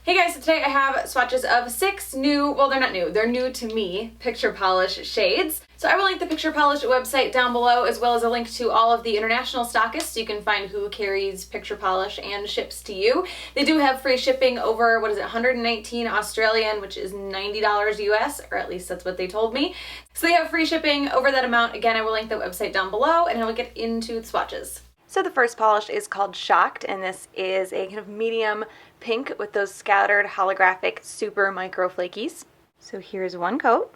Hey guys, so today I have swatches of 6 new, well they're not new, they're new to me, picture polish shades. So I will link the Picture Polish website down below, as well as a link to all of the international stockists so you can find who carries Picture Polish and ships to you. They do have free shipping over, 119 Australian, which is $90 US, or at least that's what they told me. So they have free shipping over that amount. Again, I will link the website down below, and I will get into the swatches. So the first polish is called Shocked, and this is a kind of medium pink with those scattered holographic super micro flakies. So here's one coat.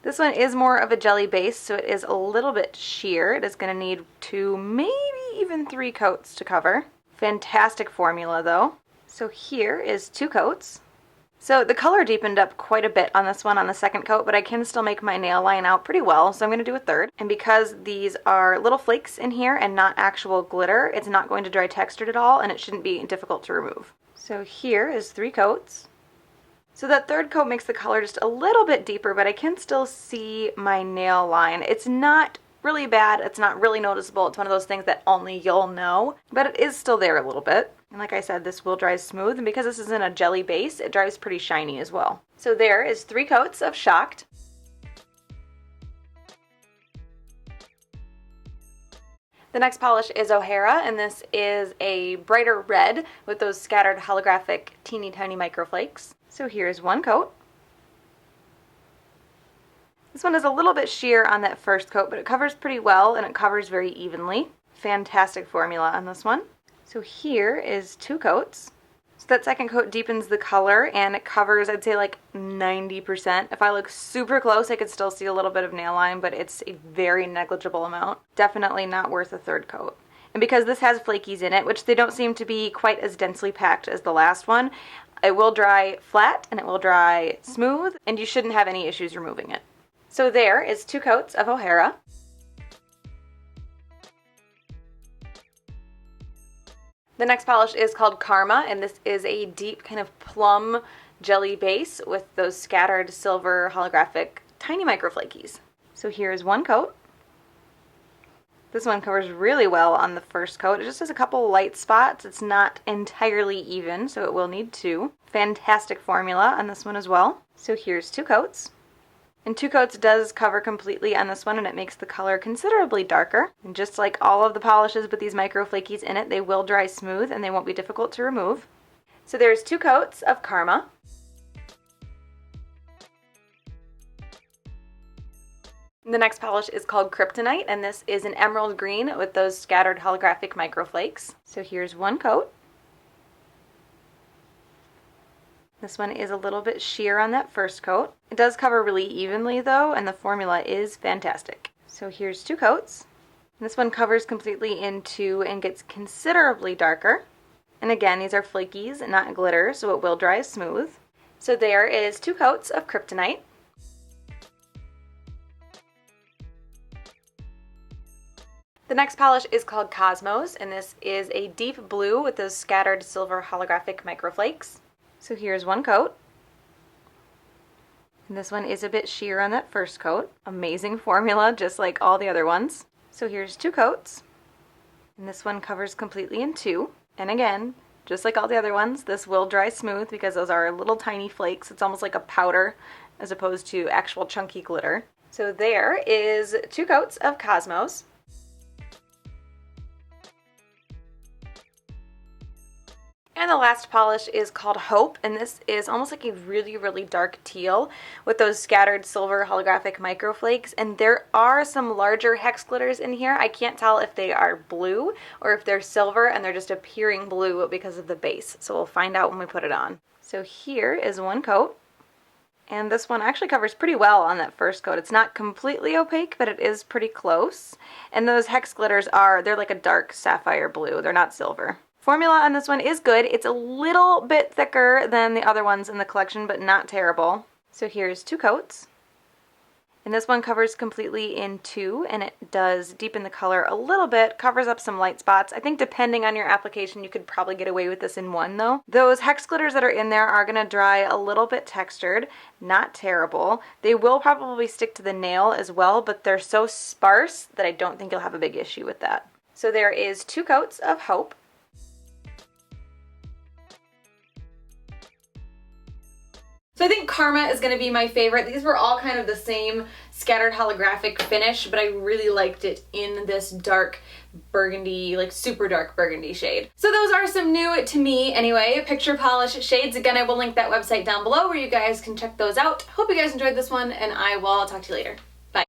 This one is more of a jelly base, so it is a little bit sheer. It is going to need 2, maybe even 3 coats to cover. Fantastic formula though. So here is 2 coats. So the color deepened up quite a bit on this one on the second coat, but I can still make my nail line out pretty well, so I'm going to do a third. And because these are little flakes in here and not actual glitter, it's not going to dry textured at all, and it shouldn't be difficult to remove. So here is 3 coats. So that third coat makes the color just a little bit deeper, but I can still see my nail line. It's not really bad, it's not really noticeable, it's one of those things that only you'll know, but it is still there a little bit. And like I said, this will dry smooth, and because this is in a jelly base, it dries pretty shiny as well. So there is 3 coats of Shocked. The next polish is OHara, and this is a brighter red with those scattered holographic teeny tiny microflakes. So here's 1 coat. This one is a little bit sheer on that first coat, but it covers pretty well, and it covers very evenly. Fantastic formula on this one. So here is 2 coats. So that second coat deepens the color, and it covers, I'd say, like 90%. If I look super close, I could still see a little bit of nail line, but it's a very negligible amount. Definitely not worth a third coat. And because this has flakies in it, which they don't seem to be quite as densely packed as the last one, it will dry flat and it will dry smooth, and you shouldn't have any issues removing it. So there is 2 coats of OHara. The next polish is called Karma, and this is a deep kind of plum jelly base with those scattered silver holographic tiny microflakies. So here's 1 coat. This one covers really well on the first coat. It just has a couple light spots. It's not entirely even, so it will need 2. Fantastic formula on this one as well. So here's 2 coats. And 2 coats does cover completely on this one, and it makes the color considerably darker. And just like all of the polishes with these micro flakies in it, they will dry smooth and they won't be difficult to remove. So there's 2 coats of Karma. The next polish is called Kryptonite, and this is an emerald green with those scattered holographic microflakes. So here's 1 coat. This one is a little bit sheer on that first coat. It does cover really evenly though, and the formula is fantastic. So here's 2 coats. This one covers completely in 2 and gets considerably darker. And again, these are flakies, not glitter, so it will dry smooth. So there is 2 coats of Kryptonite. The next polish is called Cosmos, and this is a deep blue with those scattered silver holographic microflakes. So here's 1 coat. And this one is a bit sheer on that first coat. Amazing formula, just like all the other ones. So here's 2 coats. And this one covers completely in 2. And again, just like all the other ones, this will dry smooth because those are little tiny flakes. It's almost like a powder as opposed to actual chunky glitter. So there is 2 coats of Cosmos. And the last polish is called Hope, and this is almost like a really, really dark teal with those scattered silver holographic microflakes, and there are some larger hex glitters in here. I can't tell if they are blue or if they're silver and they're just appearing blue because of the base, so we'll find out when we put it on. So here is 1 coat, and this one actually covers pretty well on that first coat. It's not completely opaque, but it is pretty close, and those hex glitters they're like a dark sapphire blue. They're not silver. Formula on this one is good. It's a little bit thicker than the other ones in the collection, but not terrible. So here's 2 coats. And this one covers completely in 2, and it does deepen the color a little bit, covers up some light spots. I think depending on your application, you could probably get away with this in 1 though. Those hex glitters that are in there are going to dry a little bit textured, not terrible. They will probably stick to the nail as well, but they're so sparse that I don't think you'll have a big issue with that. So there is 2 coats of Hope. So I think Karma is going to be my favorite. These were all kind of the same scattered holographic finish, but I really liked it in this dark burgundy, like super dark burgundy shade. So those are some new, to me anyway, picture polish shades. Again, I will link that website down below where you guys can check those out. Hope you guys enjoyed this one, and I will talk to you later.